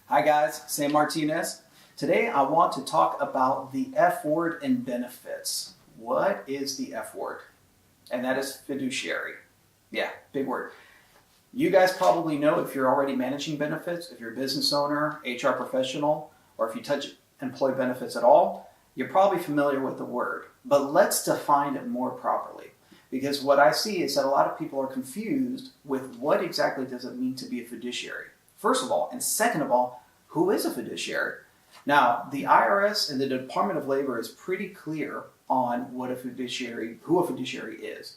Hi guys, Sam Martinez. Today I want to talk about the F word in benefits. What is the F word? And that is fiduciary. Yeah, big word. You guys probably know if you're already managing benefits, if you're a business owner, HR professional, or if you touch employee benefits at all, you're probably familiar with the word. But let's define it more properly. Because what I see is that a lot of people are confused with what exactly does it mean to be a fiduciary. First of all, and second of all, who is a fiduciary? Now, the IRS and the Department of Labor is pretty clear on who a fiduciary is.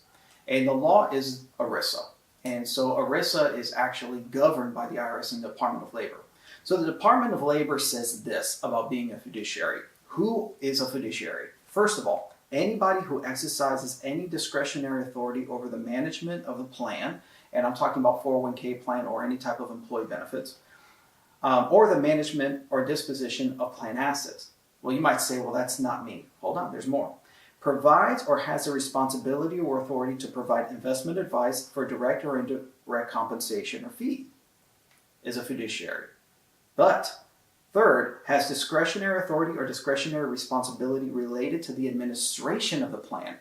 And the law is ERISA. And so ERISA is actually governed by the IRS and the Department of Labor. So the Department of Labor says this about being a fiduciary. Who is a fiduciary? First of all, anybody who exercises any discretionary authority over the management of the plan, and I'm talking about 401k plan or any type of employee benefits, or the management or disposition of plan assets. Well, you might say, well, that's not me. Hold on, there's more. Provides or has a responsibility or authority to provide investment advice for direct or indirect compensation or fee is a fiduciary. But third, has discretionary authority or discretionary responsibility related to the administration of the plan.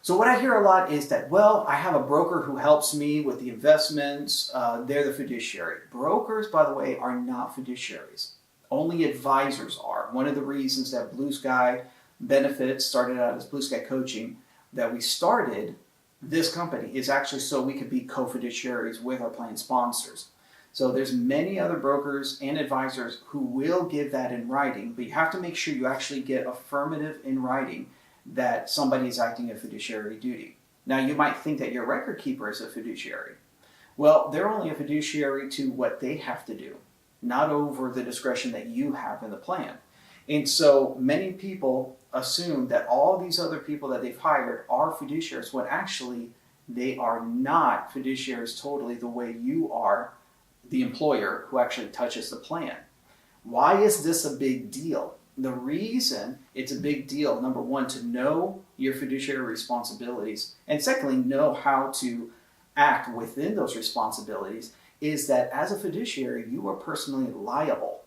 So what I hear a lot is that, well, I have a broker who helps me with the investments. They're the fiduciary. Brokers, by the way, are not fiduciaries. Only advisors are. One of the reasons that Blue Sky Benefits started out as Blue Sky Coaching, that we started this company, is actually so we could be co-fiduciaries with our plan sponsors. So there's many other brokers and advisors who will give that in writing, but you have to make sure you actually get affirmative in writing that somebody is acting a fiduciary duty. Now, you might think that your record keeper is a fiduciary. Well, they're only a fiduciary to what they have to do, not over the discretion that you have in the plan. And so many people assume that all these other people that they've hired are fiduciaries, when actually they are not fiduciaries totally the way you are the employer who actually touches the plan. Why is this a big deal? The reason it's a big deal, number one, to know your fiduciary responsibilities, and secondly, know how to act within those responsibilities, is that as a fiduciary, you are personally liable,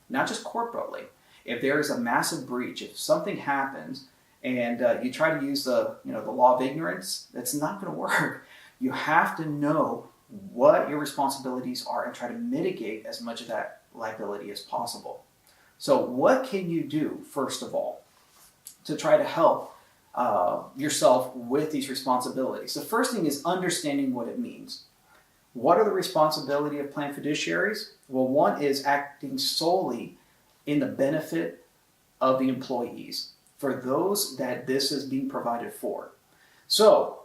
not just corporately. If there is a massive breach, if something happens and you try to use the law of ignorance, that's not going to work. You have to know what your responsibilities are and try to mitigate as much of that liability as possible. So what can you do, first of all, to try to help yourself with these responsibilities? The first thing is understanding what it means. What are the responsibilities of plan fiduciaries? Well, one is acting solely in the benefit of the employees, for those that this is being provided for. So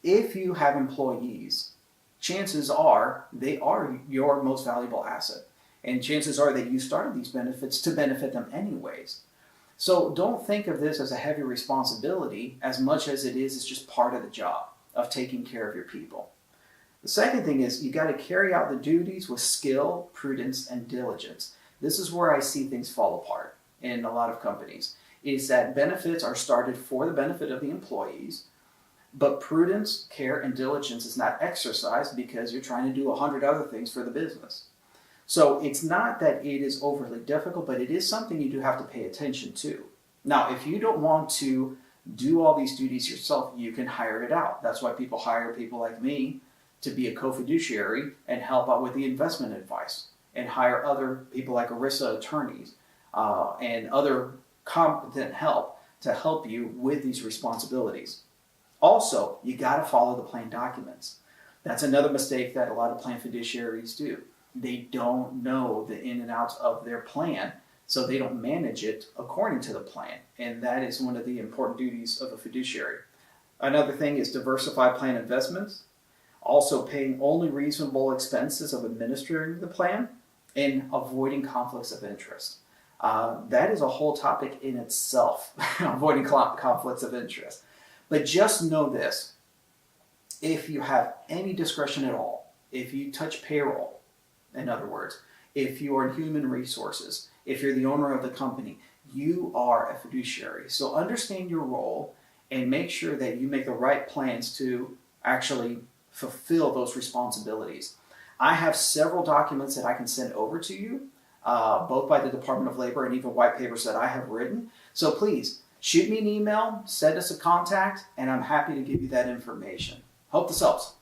if you have employees, chances are they are your most valuable asset. And chances are that you started these benefits to benefit them anyways. So don't think of this as a heavy responsibility as much as it is just part of the job of taking care of your people. The second thing is you got to carry out the duties with skill, prudence, and diligence. This is where I see things fall apart in a lot of companies, is that benefits are started for the benefit of the employees, but prudence, care, and diligence is not exercised because you're trying to do 100 other things for the business. So it's not that it is overly difficult, but it is something you do have to pay attention to. Now, if you don't want to do all these duties yourself, you can hire it out. That's why people hire people like me to be a co-fiduciary and help out with the investment advice, and hire other people like ERISA attorneys and other competent help to help you with these responsibilities. Also, you got to follow the plan documents. That's another mistake that a lot of plan fiduciaries do. They don't know the in and outs of their plan, so they don't manage it according to the plan. And that is one of the important duties of a fiduciary. Another thing is diversify plan investments, also paying only reasonable expenses of administering the plan, and avoiding conflicts of interest. That is a whole topic in itself, avoiding conflicts of interest. But just know this, if you have any discretion at all, if you touch payroll, in other words, if you are in human resources, if you're the owner of the company, you are a fiduciary. So understand your role and make sure that you make the right plans to actually fulfill those responsibilities. I have several documents that I can send over to you, both by the Department of Labor and even white papers that I have written. So please, shoot me an email, send us a contact, and I'm happy to give you that information. Hope this helps.